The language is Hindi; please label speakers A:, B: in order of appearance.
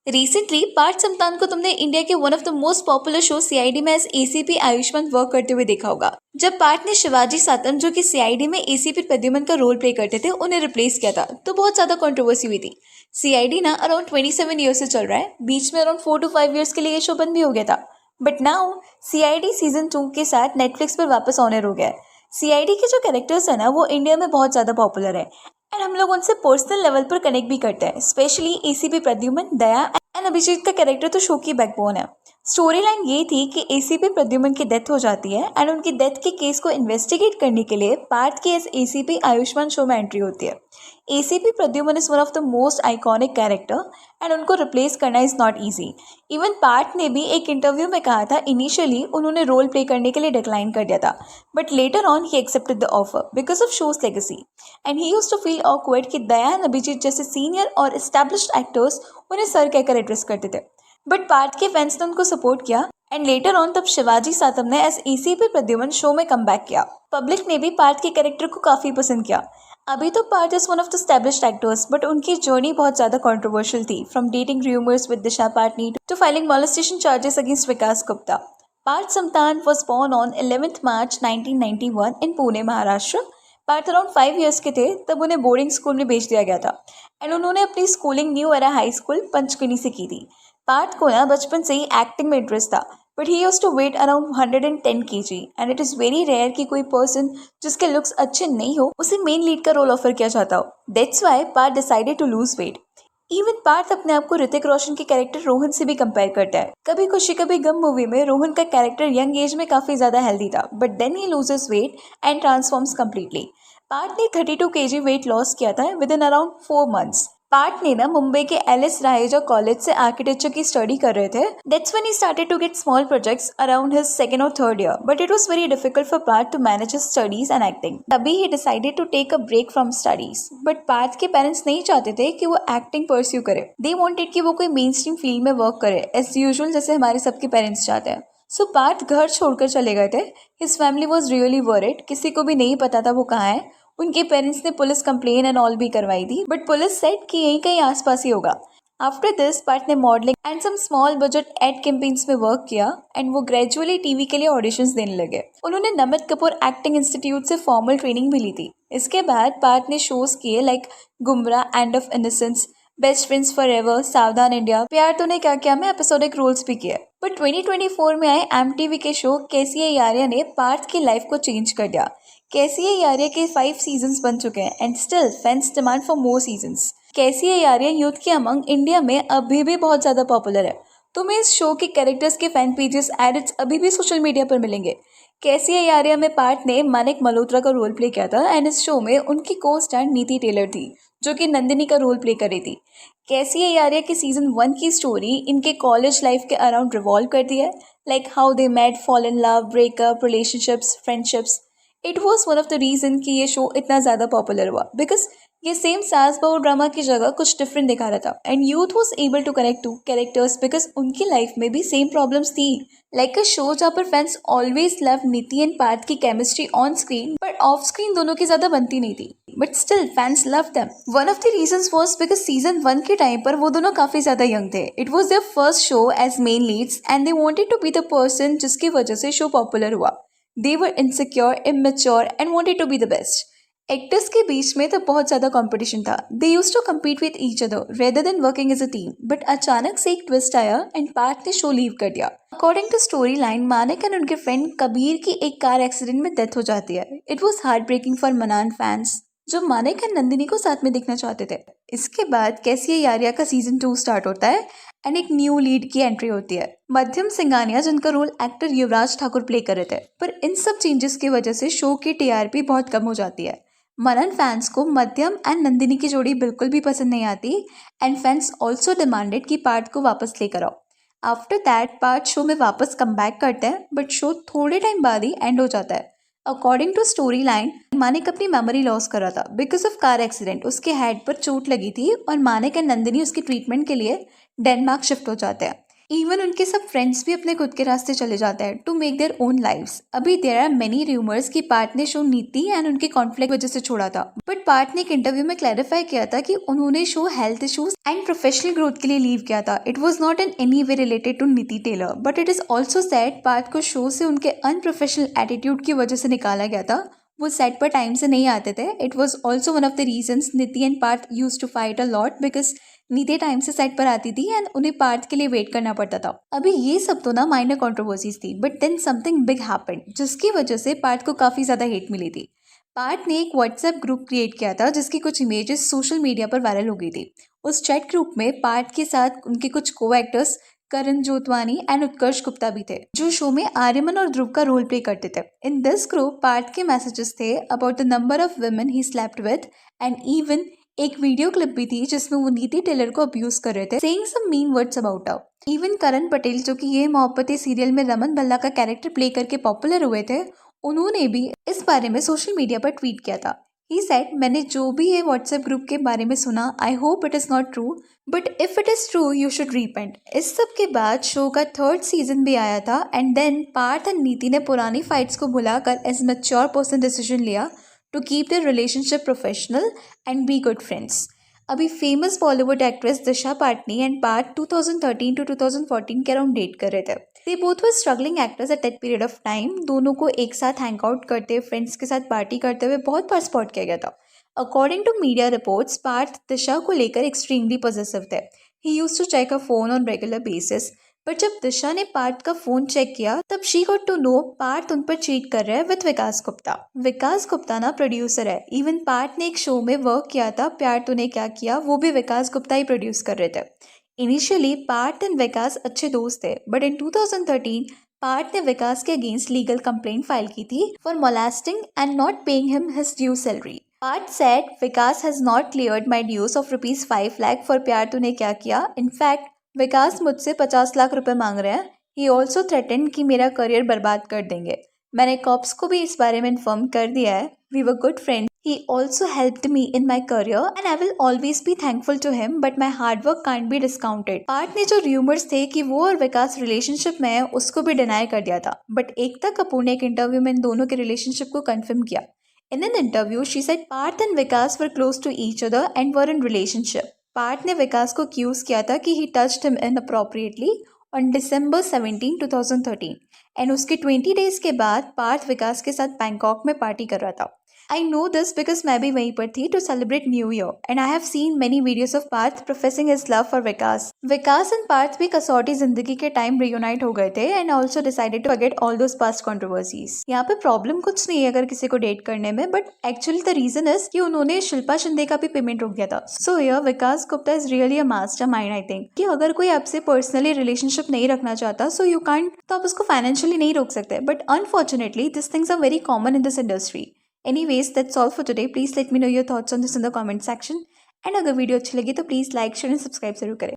A: रिसेंटली पार्थ समतान को तुमने इंडिया के one of the most popular show CID में एज एसीपी आयुष्मान वर्क करते हुए देखा होगा। जब पार्थ ने शिवाजी सातम, जो कि सीआईडी में एसीपी प्रद्युमन का रोल प्ले करते थे, उन्हें रिप्लेस किया था तो बहुत ज्यादा कंट्रोवर्सी हुई थी। सीआईडी ना अराउंड 27 ईयर से चल रहा है, बीच में अराउंड 4 to 5 ईयर्स के लिए ये शो बंद भी हो गया था। बट नाउ सीआईडी सीजन 2 के साथ नेटफ्लिक्स पर वापस ऑनर हो गया है। सीआईडी के जो कैरेक्टर्स है ना, वो इंडिया में बहुत ज्यादा पॉपुलर है एंड हम लोग उनसे पर्सनल लेवल पर कनेक्ट भी करते हैं। Specially ACP Pradyuman, Daya and Abhijeet का कैरेक्टर तो शो की बैकबोन है। स्टोरी लाइन ये थी कि एसीपी प्रद्युमन की डेथ हो जाती है एंड उनकी डेथ के केस को इन्वेस्टिगेट करने के लिए पार्थ के एसीपी आयुष्मान शो में एंट्री होती है। ACP Pradyuman is one of the most iconic character and उनको रिप्लेस करना is not easy. Even Parth ने भी एक इंटरव्यू में कहा था इनिशियली उन्होंने रोल प्ले करने के लिए डिक्लाइन कर दिया था, but later on he accepted the offer because of show's legacy and he used to feel awkward कि दया एंड अभिजीत जैसे सीनियर और एस्टैब्लिश्ड एक्टर्स उन्हें सर कहकर एड्रेस करते थे। बट पार्थ के फैंस ने उनको सपोर्ट किया एंड लेटर ऑन तब शिवाजी सातम ने एज एसीपी प्रद्युमन शो में कम बैक किया। पब्लिक ने भी पार्थ के कैरेक्टर को काफी पसंद किया। अभी तो Parth is one of the established actors, but उनकी जर्नी बहुत ज्यादा कंट्रोवर्शियल थी, from dating rumours with Disha Patani to filing molestation charges against Vikas Gupta. Parth Samthaan was born on 11th March 1991 in Pune, Maharashtra. Parth around 5 years के थे तब उन्हें बोर्डिंग स्कूल में भेज दिया गया था एंड उन्होंने अपनी schooling new era high school Panchgani से की थी। पार्थ को ना बचपन से ही एक्टिंग में इंटरेस्ट था, but he used to weigh around 110 kg and it is very rare कि कोई पर्सन जिसके लुक्स अच्छे नहीं हो उसे मेन लीड का रोल ऑफर किया जाता हो। That's why Parth decided to lose weight. Even Parth अपने आप को ऋतिक रोशन के कैरेक्टर रोहन से भी कंपेयर करता है। कभी खुशी कभी गम मूवी में रोहन का कैरेक्टर यंग एज में काफी ज्यादा हेल्दी था, but then he loses weight and transforms completely. Parth ने 32 kg वेट लॉस किया था within around 4 months। Parth ने ना मुंबई के एलिस राहेजा कॉलेज से आर्किटेक्चर की स्टडी कर रहे थे। That's when he started to get small projects around his second और third year, but it was very difficult for Parth to manage his studies and acting. तभी ही decided to take a break from studies. But Parth के पेरेंट्स नहीं चाहते थे कि वो एक्टिंग परस्यू करे। दे वांटेड कि वो कोई मेन स्ट्रीम फील्ड में वर्क करे एज यूजुअल, जैसे हमारे सबके पेरेंट्स चाहते हैं। सो पार्थ घर छोड़कर चले गए थे। His family was really worried, किसी को भी नहीं पता था वो कहाँ है। उनके पेरेंट्स ने पुलिस कंप्लेन एंड ऑल भी करवाई थी, बट पुलिस सेड कि यहीं कहीं आसपास ही होगा। आफ्टर दिस पार्थ ने modelling and some small budget ad campaigns में वर्क किया एंड वो ग्रेजुअली टीवी के लिए ऑडिशंस देने लगे। उन्होंने नमित कपूर एक्टिंग इंस्टीट्यूट से फॉर्मल ट्रेनिंग भी ली थी। इसके बाद पार्थ ने शोज किए लाइक गुमराह, end of innocence, best friends forever, सावधान इंडिया, प्यार तूने क्या किया में एपिसोडिक रोल्स भी किए। बट 2024 में आए एमटीवी के शो कैसी है यारियां ने पार्थ की लाइफ को चेंज कर दिया। कैसी है यारियां के 5 सीजन्स बन चुके हैं and still fans demand for more seasons. कैसी है यारियां यूथ के अमंग इंडिया में अभी भी बहुत ज्यादा पॉपुलर है। तुम्हें इस शो के कैरेक्टर्स के फैन पेजेस एडिट्स अभी भी सोशल मीडिया पर मिलेंगे। कैसी है यारियां में पार्थ ने मानिक मल्होत्रा का रोल प्ले किया था एंड इस शो में उनकी को स्टार नीति टेलर थी, जो कि नंदिनी का रोल प्ले कर रही थी। कैसी है यारियां की सीजन 1 की स्टोरी इनके कॉलेज लाइफ के अराउंड रिवॉल्व करती है, like how they met, fall in love, breakup, relationships, friendships. It was one of the reason कि ये शो इतना ज़्यादा पॉपुलर हुआ, बिकॉज ये सेम सास बहू ड्रामा की जगह कुछ डिफरेंट दिखा रहा था and youth was able to connect to characters because उनकी लाइफ में भी सेम प्रॉब्लम्स थी। लाइक अ शो जहाँ पर fans always love Niti and Parth की chemistry on screen, but off screen दोनों की ज़्यादा बनती नहीं थी, but still fans love them. One of the reasons was because season 1 के टाइम पर वो दोनों काफ़ी ज़्यादा यंग थे। It was their first show as main leads and they wanted to be the person जिसकी वजह से शो पॉपुलर हुआ। They were insecure, immature and wanted to be the best. Actors के बीच में तो बहुत ज़्यादा कंपटीशन था। They used to compete with each other rather than working as a team. But अचानक से एक ट्विस्ट आया एंड पार्थ ने शो लीव कर दिया। According to story line, Manik and उनके फ्रेंड कबीर की एक कार एक्सीडेंट में डेथ हो जाती है। It was heart breaking for Manan fans, जो मानिक एंड नंदिनी को साथ में देखना चाहते थे। इसके बाद कैसी है यारियां का सीजन 2 स्टार्ट होता है एंड एक न्यू लीड की एंट्री होती है, मध्यम सिंघानिया, जिनका रोल एक्टर युवराज ठाकुर प्ले कर रहे थे। पर इन सब चेंजेस की वजह से शो की टीआरपी बहुत कम हो जाती है। मनन फैंस को मध्यम एंड नंदिनी की जोड़ी बिल्कुल भी पसंद नहीं आती एंड फैंस ऑल्सो डिमांडेड कि पार्थ को वापस लेकर आओ। आफ्टर दैट पार्थ शो में वापस कम बैक करते हैं, बट शो थोड़े टाइम बाद ही एंड हो जाता है। According to story line, Manik अपनी मेमोरी लॉस कर रहा था बिकॉज ऑफ कार एक्सीडेंट। उसके हेड पर चोट लगी थी और मानिक एंड नंदिनी उसकी ट्रीटमेंट के लिए डेनमार्क शिफ्ट हो जाते हैं। इवन उनके सब फ्रेंड्स भी अपने खुद के रास्ते चले जाते हैं to make their own lives. अभी देयर आर मेनी रूमर्स कि पार्थ ने शो नीति एंड उनके कॉन्फ्लिक्ट वजह से छोड़ा था, बट पार्थ ने एक इंटरव्यू में क्लैरिफाई किया था कि उन्होंने show health issues and professional growth के लिए लीव किया था। It was not in any way related to Niti Taylor, but it is also sad Parth को शो से उनके अनप्रोफेशनल एटीट्यूड की वजह से निकाला गया था। वो सेट पर टाइम से नहीं आते थे। It was also one of the reasons Niti and Parth use to fight a lot, because Niti time से सेट पर आती थी एंड उन्हें पार्थ के लिए वेट करना पड़ता था। अभी ये सब तो ना माइनर कंट्रोवर्सीज थी, but then something big happened जिसकी वजह से पार्थ को काफी ज्यादा हेट मिली थी। पार्थ ने एक व्हाट्सएप ग्रुप क्रिएट किया था जिसकी कुछ इमेजेस सोशल मीडिया पर वायरल हो गई थी। उस चैट ग्रुप में पार्थ के साथ उनके कुछ को एक्टर्स करण जोतवानी एंड उत्कर्ष गुप्ता भी थे, जो शो में आर्यमन और ध्रुव का रोल प्ले करते थे। इन दिस ग्रुप पार्थ के मैसेजेस थे about the number of women he slept with, and even एक वीडियो क्लिप भी थी जिसमें वो नीति टेलर को अब्यूज कर रहे थे, saying some mean words about her. Even Karan Patel, जो कि ये मोहब्बतें सीरियल में रमन भल्ला का कैरेक्टर प्ले करके पॉपुलर हुए थे, उन्होंने भी इस बारे में सोशल मीडिया पर ट्वीट किया था। ही सेड, मैंने जो भी ये व्हाट्सएप ग्रुप के बारे में सुना, I hope it is not true, but if it is true you should repaint. इस सब के बाद शो का 3rd सीजन भी आया था, एंड देन पार्थ एंड नीति ने पुरानी फाइट्स को भुलाकर एज मैच्योर पर्सन डिसीजन लिया to keep their relationship professional and be good friends. अभी famous Bollywood actress Disha Patani and Parth 2013 to 2014 के अराउंड डेट कर रहे थे। They both were struggling actors at that period of time. दोनों को एक साथ हैंग आउट करते, फ्रेंड्स के साथ पार्टी करते हुए बहुत बार स्पॉट किया गया था। According to media reports, Parth Disha को लेकर एक्सट्रीमली पॉजिटिव थे। He used to check a phone on regular basis, but जब दिशा ने पार्थ का फोन चेक किया तब she got to know Parth उन पर चीट कर रहा है विद विकास गुप्ता। विकास गुप्ता ना प्रोड्यूसर है। इवन पार्थ ने एक शो में वर्क किया था, प्यार तूने क्या किया, वो भी विकास गुप्ता ही प्रोड्यूस कर रहे थे। इनिशियली पार्थ एंड विकास अच्छे दोस्त थे, बट इन 2013 पार्थ ने विकास के अगेंस्ट लीगल कंप्लेंट फाइल की थी for molesting and not paying him his due salary. Parth said, Vikas has not cleared my dues of ₹5 lakh for Pyaar Tune क्या किया। इनफैक्ट विकास मुझसे 50 लाख रुपए मांग रहे हैं। ही ऑल्सो थ्रेटेंड कि मेरा करियर बर्बाद कर देंगे। मैंने कॉप्स को भी इस बारे में इन्फॉर्म कर दिया है। We were good friends. He also helped me in my career and I will always be thankful to him, but my hard work can't be discounted. Parth ने जो रूमर्स थे कि वो और विकास रिलेशनशिप में है, उसको भी डिनाई कर दिया था, बट एकता कपूर ने एक इंटरव्यू में इन दोनों के रिलेशनशिप को कंफर्म किया। In an interview, she said Parth and Vikas were close to each other and were in relationship. Partha ने विकास को एक्यूज किया था कि he touched him inappropriately on December 17, 2013, and उसके 20 डेज के बाद पार्थ विकास के साथ बैंकॉक में पार्टी कर रहा था। आई नो दिस बिकॉज मैं भी वहीं पर थी to celebrate new year, and I have seen many videos of Parth professing his love for Vikas. Vikas and Parth भी कसौटी जिंदगी के टाइम रियूनाइट हो गए थे and also decided to forget all those past controversies. यहाँ पे प्रॉब्लम कुछ नहीं है अगर किसी को डेट करने में, but actually the reason is कि उन्होंने शिल्पा शिंदे का भी पेमेंट रोक दिया था। So here Vikas Gupta is really a master mind. I think कि अगर कोई आपसे पर्सनली रिलेशनशिप नहीं रखना चाहता, सो यू कांट, तो आप उसको फाइनेंशियली नहीं रोक सकते, but unfortunately this things are very common in this industry. Anyways, that's all for today. Please let me know your thoughts on this in the comment section. And अगर वीडियो अच्छी लगी तो please like share and subscribe जरूर करें।